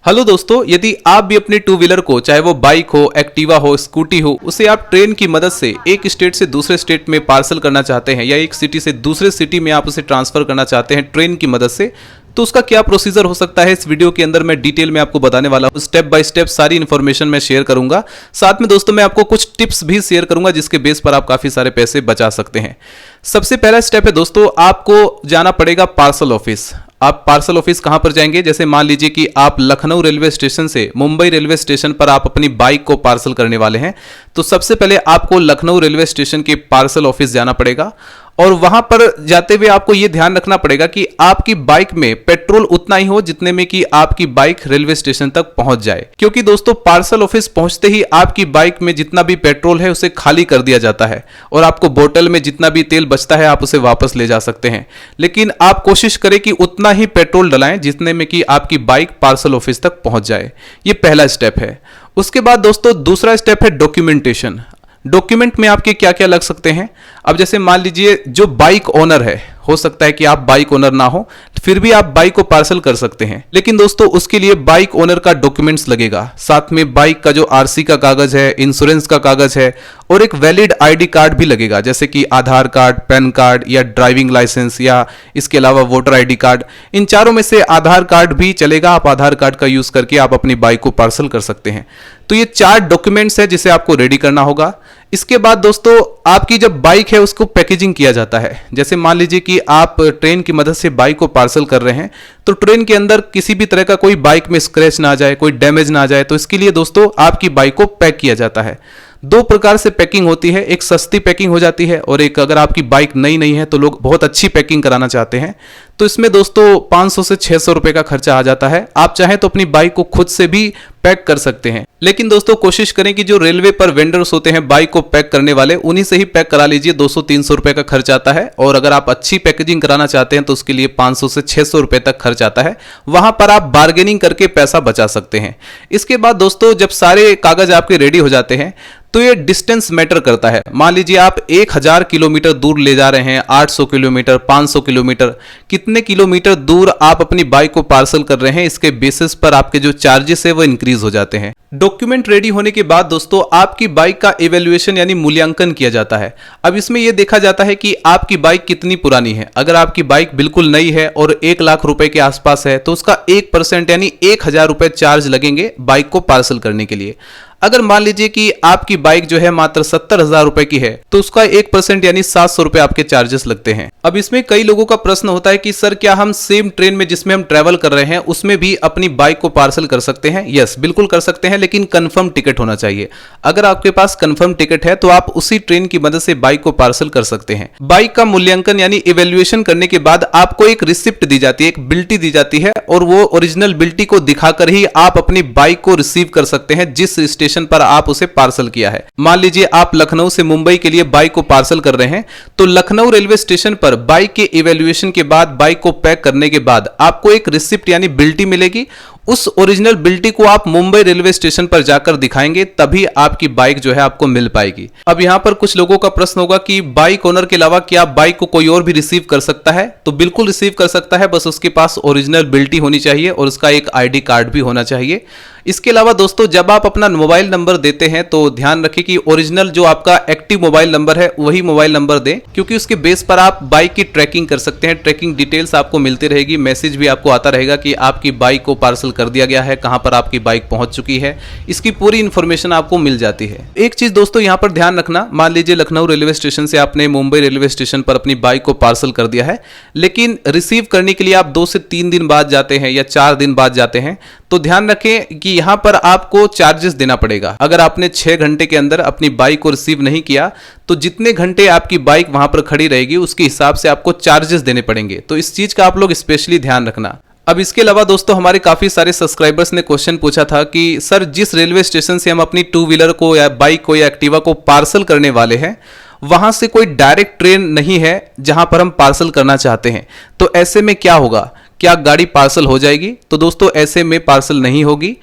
Hello दोस्तों, यदि आप भी अपने टू व्हीलर को, चाहे वो बाइक हो, एक्टिवा हो, स्कूटी हो, उसे आप ट्रेन की मदद से एक स्टेट से दूसरे स्टेट में पार्सल करना चाहते हैं या एक सिटी से दूसरे सिटी में आप उसे ट्रांसफर करना चाहते हैं ट्रेन की मदद से, तो उसका क्या प्रोसीजर हो सकता है इस वीडियो के अंदर मैं डिटेल में आपको बताने वाला हूं। स्टेप बाय स्टेप सारी इन्फॉर्मेशन मैं शेयर करूंगा। साथ में दोस्तों मैं आपको कुछ टिप्स भी शेयर करूंगा जिसके बेस पर आप काफी सारे पैसे बचा सकते हैं। सबसे पहला स्टेप है दोस्तों, आपको जाना पड़ेगा पार्सल ऑफिस। आप पार्सल ऑफिस कहां पर जाएंगे? जैसे मान लीजिए कि आप लखनऊ रेलवे स्टेशन से मुंबई रेलवे स्टेशन पर आप अपनी बाइक को पार्सल करने वाले हैं, तो सबसे पहले आपको लखनऊ रेलवे स्टेशन के पार्सल ऑफिस जाना पड़ेगा और वहां पर जाते हुए आपको यह ध्यान रखना पड़ेगा कि आपकी बाइक में पेट्रोल उतना ही हो जितने में कि आपकी बाइक रेलवे स्टेशन तक पहुंच जाए, क्योंकि दोस्तों पार्सल ऑफिस पहुंचते ही आपकी बाइक में जितना भी पेट्रोल है उसे खाली कर दिया जाता है और आपको बोतल में जितना भी तेल बचता है आप उसे वापस ले जा सकते हैं। लेकिन आप कोशिश करें कि उतना ही पेट्रोल डलाएं जितने में कि आपकी बाइक पार्सल ऑफिस तक पहुंच जाए। ये पहला स्टेप है। उसके बाद दोस्तों दूसरा स्टेप है डॉक्यूमेंटेशन। डॉक्यूमेंट में आपके क्या क्या लग सकते हैं? अब जैसे मान लीजिए जो बाइक ओनर है, हो सकता है कि आप बाइक ओनर ना हो, फिर भी आप बाइक को पार्सल कर सकते हैं, लेकिन दोस्तों उसके लिए बाइक ओनर का डॉक्यूमेंट्स लगेगा, साथ में बाइक का जो आरसी का कागज है, इंश्योरेंस का कागज है और एक वैलिड आईडी कार्ड भी लगेगा, जैसे कि आधार कार्ड, पैन कार्ड या ड्राइविंग लाइसेंस या इसके अलावा वोटर आईडी कार्ड। इन चारों में से आधार कार्ड भी चलेगा, आप आधार कार्ड का यूज करके आप अपनी बाइक को पार्सल कर सकते हैं। तो ये 4 डॉक्यूमेंट्स है जिसे आपको रेडी करना होगा। इसके बाद दोस्तों आपकी जब बाइक है उसको पैकेजिंग किया जाता है। जैसे मान लीजिए कि आप ट्रेन की मदद से बाइक को पार्सल कर रहे हैं, तो ट्रेन के अंदर किसी भी तरह का कोई बाइक में स्क्रैच ना आ जाए, कोई डैमेज ना आ जाए, तो इसके लिए दोस्तों आपकी बाइक को पैक किया जाता है। 2 प्रकार से पैकिंग होती है, एक सस्ती पैकिंग हो जाती है और एक अगर आपकी बाइक नई नहीं है तो लोग बहुत अच्छी पैकिंग कराना चाहते हैं, तो इसमें दोस्तों 500 से 600 रुपए का खर्चा आ जाता है। आप चाहें तो अपनी बाइक को खुद से भी पैक कर सकते हैं, लेकिन दोस्तों कोशिश करें कि जो रेलवे पर वेंडर्स होते हैं बाइक को पैक करने वाले, उन्हीं से ही पैक करा लीजिए। 200-300 रुपए का खर्च आता है और अगर आप अच्छी पैकेजिंग कराना चाहते हैं तो उसके लिए 500 से 600 रुपए तक खर्च आता है। वहां पर आप बार्गेनिंग करके पैसा बचा सकते हैं। इसके बाद दोस्तों जब सारे कागज आपके रेडी हो जाते हैं तो ये डिस्टेंस मैटर करता है। मान लीजिए आप 1000 किलोमीटर दूर ले जा रहे हैं, 800 किलोमीटर, 500 किलोमीटर, कितने किलोमीटर दूर आप अपनी बाइक को पार्सल कर रहे हैं, इसके बेसिस पर आपके जो चार्जेस है वो इंक्रीज हो जाते हैं। डॉक्यूमेंट रेडी होने के बाद दोस्तों आपकी बाइक का इवैल्यूएशन यानी मूल्यांकन किया जाता है। अब इसमें यह देखा जाता है कि आपकी बाइक कितनी पुरानी है। अगर आपकी बाइक बिल्कुल नई है और 1 लाख रुपए के आसपास है तो उसका 1% यानी 1000 रुपए चार्ज लगेंगे बाइक को पार्सल करने के लिए। अगर मान लीजिए कि आपकी बाइक जो है मात्र 70,000 रुपए की है तो उसका 1% यानी 700 रुपए आपके चार्जेस लगते हैं। अब इसमें कई लोगों का प्रश्न होता है कि सर क्या हम सेम ट्रेन में जिसमें हम ट्रेवल कर रहे हैं उसमें भी अपनी बाइक को पार्सल कर सकते हैं? यस, बिल्कुल कर सकते हैं, लेकिन कंफर्म टिकट होना चाहिए। अगर आपके पास कंफर्म टिकट है तो आप उसी ट्रेन की मदद से बाइक को पार्सल कर सकते हैं। बाइक का मूल्यांकन यानी इवैल्यूएशन करने के बाद आपको एक रिसिप्ट दी जाती है, एक बिल्टी दी जाती है और वो ओरिजिनल बिल्टी को दिखाकर ही आप अपनी बाइक को रिसीव कर सकते हैं जिस स्टेशन पर आप उसे पार्सल किया है। मान लीजिए आप लखनऊ से मुंबई के लिए बाइक को पार्सल कर रहे हैं, तो लखनऊ रेलवे स्टेशन पर बाइक के इवैल्यूएशन के बाद, बाइक को पैक करने के बाद आपको एक रिसिप्ट यानी बिल्टी मिलेगी। उस ओरिजिनल बिल्टी को आप मुंबई रेलवे स्टेशन पर जाकर दिखाएंगे, तभी आपकी बाइक जो है आपको मिल पाएगी। अब यहां पर कुछ लोगों का प्रश्न होगा कि बाइक ओनर के अलावा क्या बाइक को कोई और भी रिसीव कर सकता है? तो बिल्कुल रिसीव कर सकता है, बस उसके पास ओरिजिनल बिल्टी होनी चाहिए और उसका एक आईडी कार्ड भी होना चाहिए। इसके अलावा दोस्तों जब आप अपना मोबाइल नंबर देते हैं तो ध्यान रखें कि ओरिजिनल जो आपका एक्टिव मोबाइल नंबर है वही मोबाइल नंबर दें, क्योंकि उसके बेस पर आप बाइक की ट्रैकिंग कर सकते हैं। ट्रैकिंग डिटेल्स आपको मिलती रहेगी, मैसेज भी आपको आता रहेगा कि आपकी बाइक को पार्सल कर दिया गया है, कहां पर आपकी बाइक पहुंच चुकी है, इसकी पूरी इंफॉर्मेशन आपको मिल जाती है। एक चीज दोस्तों यहां पर ध्यान रखना, मान लीजिए लखनऊ रेलवे स्टेशन से आपने मुंबई रेलवे स्टेशन पर अपनी बाइक को पार्सल कर दिया है, लेकिन रिसीव करने के लिए आप 2 से 3 दिन बाद जाते हैं या 4 दिन बाद जाते हैं, तो ध्यान रखें कि यहां पर आपको चार्जेस देना पड़ेगा। अगर आपने 6 घंटे के अंदर अपनी बाइक को रिसीव नहीं किया तो जितने घंटे आपकी बाइक वहां पर खड़ी रहेगी उसके हिसाब से आपको चार्जेस देने पड़ेंगे। तो इस चीज का आप लोग स्पेशली ध्यान रखना। अब इसके अलावा दोस्तों हमारे काफी सारे सब्सक्राइबर्स ने क्वेश्चन पूछा था कि सर जिस रेलवे स्टेशन से हम अपनी 2 व्हीलर को या बाइक को या एक्टिवा को पार्सल करने वाले हैं वहां से कोई डायरेक्ट ट्रेन नहीं है जहां पर हम पार्सल करना चाहते हैं, तो ऐसे में क्या होगा? क्या गाड़ी पार्सल हो जाएगी? तो दोस्तों ऐसे में पार्सल नहीं होगी।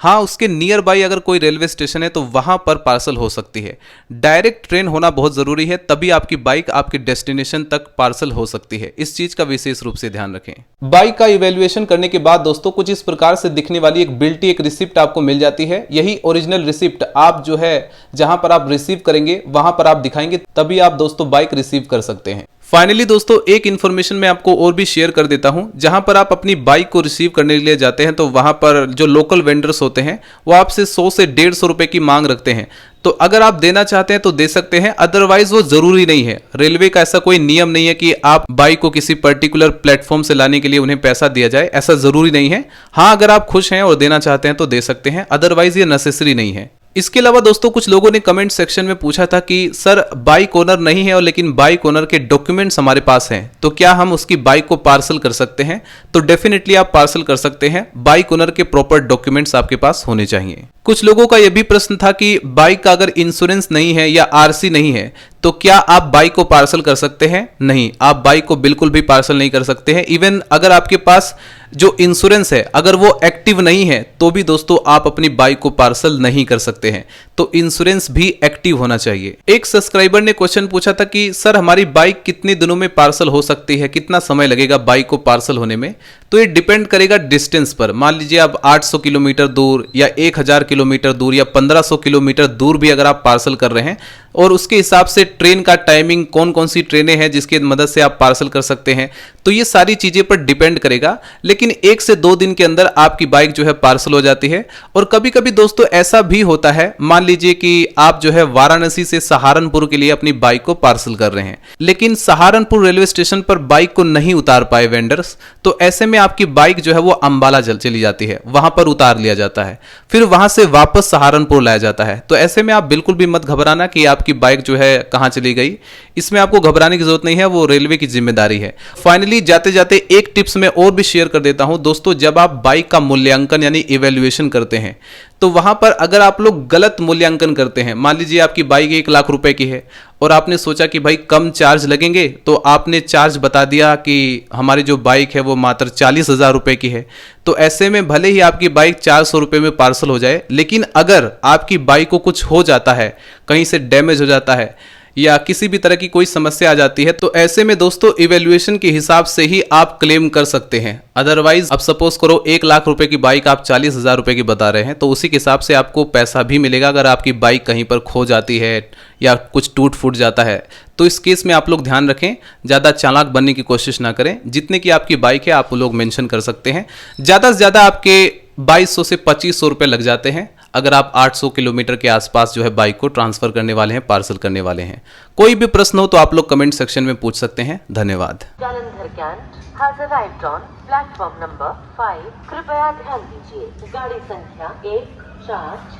हाँ, उसके नियर बाई अगर कोई रेलवे स्टेशन है तो वहां पर पार्सल हो सकती है। डायरेक्ट ट्रेन होना बहुत जरूरी है, तभी आपकी बाइक आपके डेस्टिनेशन तक पार्सल हो सकती है। इस चीज का विशेष रूप से ध्यान रखें। बाइक का इवैल्यूएशन करने के बाद दोस्तों कुछ इस प्रकार से दिखने वाली एक बिल्टी एक रिसिप्ट आपको मिल जाती है। यही ओरिजिनल रिसिप्ट आप जो है जहां पर आप रिसीव करेंगे वहां पर आप दिखाएंगे, तभी आप दोस्तों बाइक रिसीव कर सकते हैं। फाइनली दोस्तों एक इन्फॉर्मेशन मैं आपको और भी शेयर कर देता हूं। जहां पर आप अपनी बाइक को रिसीव करने के लिए जाते हैं तो वहां पर जो लोकल वेंडर्स होते हैं वो आपसे 100 से 150 रुपए की मांग रखते हैं। तो अगर आप देना चाहते हैं तो दे सकते हैं, अदरवाइज वो जरूरी नहीं है। रेलवे का ऐसा कोई नियम नहीं है कि आप बाइक को किसी पर्टिकुलर प्लेटफॉर्म से लाने के लिए उन्हें पैसा दिया जाए, ऐसा जरूरी नहीं है। हाँ, अगर आप खुश हैं और देना चाहते हैं तो दे सकते हैं, अदरवाइज ये नेसेसरी नहीं है। इसके अलावा दोस्तों कुछ लोगों ने कमेंट सेक्शन में पूछा था कि सर बाइक ओनर नहीं है और लेकिन बाइक ओनर के डॉक्यूमेंट्स हमारे पास हैं, तो क्या हम उसकी बाइक को पार्सल कर सकते हैं? तो डेफिनेटली आप पार्सल कर सकते हैं। बाइक ओनर के प्रॉपर डॉक्यूमेंट्स आपके पास होने चाहिए। कुछ लोगों का यह भी प्रश्न था कि बाइक का अगर इंश्योरेंस नहीं है या आरसी नहीं है तो क्या आप बाइक को पार्सल कर सकते हैं? नहीं, आप बाइक को बिल्कुल भी पार्सल नहीं कर सकते हैं। इवन अगर आपके पास जो इंश्योरेंस है अगर वो एक्टिव नहीं है तो भी दोस्तों आप अपनी बाइक को पार्सल नहीं कर सकते हैं। तो इंश्योरेंस भी एक्टिव होना चाहिए। एक सब्सक्राइबर ने क्वेश्चन पूछा था कि सर हमारी बाइक कितने दिनों में पार्सल हो सकती है, कितना समय लगेगा बाइक को पार्सल होने में? तो ये डिपेंड करेगा डिस्टेंस पर। मान लीजिए आप 800 किलोमीटर दूर या 1000 किलोमीटर दूर या 1500 किलोमीटर दूर भी अगर आप पार्सल कर रहे हैं और उसके हिसाब से ट्रेन का टाइमिंग, कौन कौन सी ट्रेनें हैं जिसकी मदद से आप पार्सल कर सकते हैं, तो ये सारी चीजें पर डिपेंड करेगा। लेकिन 1 से 2 दिन के अंदर आपकी बाइक जो है पार्सल हो जाती है। और कभी कभी दोस्तों ऐसा भी होता है, मान लीजिए कि आप जो है वाराणसी से सहारनपुर के लिए अपनी बाइक को पार्सल कर रहे हैं, लेकिन सहारनपुर रेलवे स्टेशन पर बाइक को नहीं उतार पाए वेंडर्स, तो ऐसे में आपकी बाइक जो है वो अंबाला चली जाती है, वहां पर उतार लिया जाता है, फिर वहां से वापस सहारनपुर लाया जाता है। तो ऐसे में आप बिल्कुल भी मत घबराना कि आपकी बाइक जो है कहां चली गई। इसमें आपको घबराने की जरूरत नहीं है, वो रेलवे की जिम्मेदारी है। फाइनली जाते जाते एक टिप्स मैं और भी शेयर कर देता हूं दोस्तों। जब आप बाइक का मूल्यांकन यानी इवैल्यूएशन करते हैं तो वहां पर अगर आप लोग गलत मूल्यांकन करते हैं, मान लीजिए आपकी बाइक 1 लाख रुपए की है और आपने सोचा कि भाई कम चार्ज लगेंगे, तो आपने चार्ज बता दिया कि हमारी जो बाइक है वो मात्र 40,000 रुपए की है। तो ऐसे में भले ही आपकी बाइक 400 रुपए में पार्सल हो जाए, लेकिन अगर आपकी बाइक को कुछ हो जाता है, कहीं से डैमेज हो जाता है या किसी भी तरह की कोई समस्या आ जाती है, तो ऐसे में दोस्तों इवैल्यूएशन के हिसाब से ही आप क्लेम कर सकते हैं। अदरवाइज अब सपोज करो 1 लाख रुपए की बाइक आप 40,000 रुपए की बता रहे हैं, तो उसी के हिसाब से आपको पैसा भी मिलेगा अगर आपकी बाइक कहीं पर खो जाती है या कुछ टूट फूट जाता है। तो इस केस में आप लोग ध्यान रखें, ज़्यादा चालाक बनने की कोशिश ना करें। जितने की आपकी बाइक है आप लोग मेंशन कर सकते हैं। ज़्यादा से ज़्यादा आपके 2200 से 2500 रुपये लग जाते हैं अगर आप 800 किलोमीटर के आसपास जो है बाइक को ट्रांसफर करने वाले हैं, पार्सल करने वाले हैं। कोई भी प्रश्न हो तो आप लोग कमेंट सेक्शन में पूछ सकते हैं। धन्यवाद। Jalandhar Cantt has arrived on platform number 5। कृपया ध्यान दीजिए, गाड़ी संख्या 146